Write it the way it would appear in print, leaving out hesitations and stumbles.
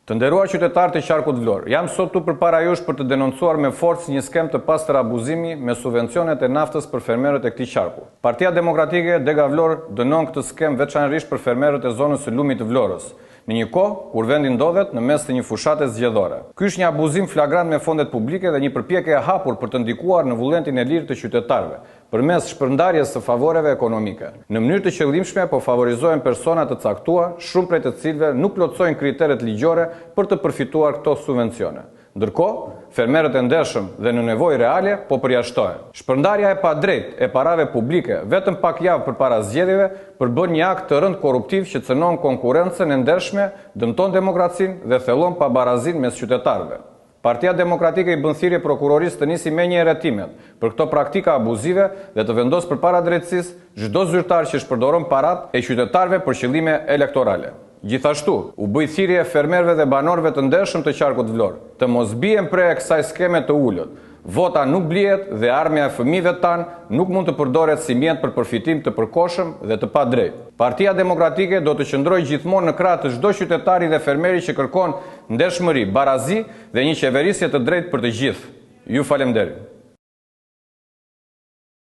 Të nderuar qytetarë të qarkut Vlorë, jam sot tu përpara jush për të denoncuar me forcë një skem të pastër abuzimi me subvencionet e naftës për fermerët e këtij qarku. Partia Demokratike Dega Vlorë dënon këtë skem veçanërisht për fermerët e zonës së lumit të Vlorës, në një kohë kur vendi ndodhet në mes të një fushate zgjedhore. Ky është një abuzim flagrant me fondet publike dhe një përpjekje e hapur për të ndikuar në vullnetin e lirë të qytetarëve, përmes shpërndarjes së favoreve ekonomike. Në mënyrë të qëllimshme po favorizohen persona të caktuar, shumë prej të cilëve nuk plotësojnë kriteret ligjore për të përfituar këto subvencione. Ndërkohë, fermerët e ndershëm dhe në nevojë reale po përjashtohen. Shpërndarja e padrejtë e parave publike vetëm pak javë përpara zgjedhjeve përbën një akt të rënd korruptiv që cënon konkurrencën e ndershme, dëmton demokracinë dhe thellon pabarazinë mes qytetarëve. Partia Demokratike i bën thirrje prokurorisë të nisi me një rretimet për këto praktika abuzive dhe të vendos përpara drejtësisë çdo zyrtar që shpërdoron paratë e qytetarëve për qëllime elektorale. Gjithashtu, u bëj thirrje fermerëve dhe banorëve të ndershëm të qarkut Vlorë të mos bien prej kësaj skeme të ulët. Vota nuk blihet dhe armja e fëmijëve tan nuk mund të përdoret si mjet për përfitim të përkohshëm dhe të padrejtë. Partia Demokratike do të qëndrojë gjithmonë në krah të çdo qytetari dhe fermeri që kërkon ndershmëri, barazi dhe një qeverisje të drejtë për të gjithë. Ju falenderoj.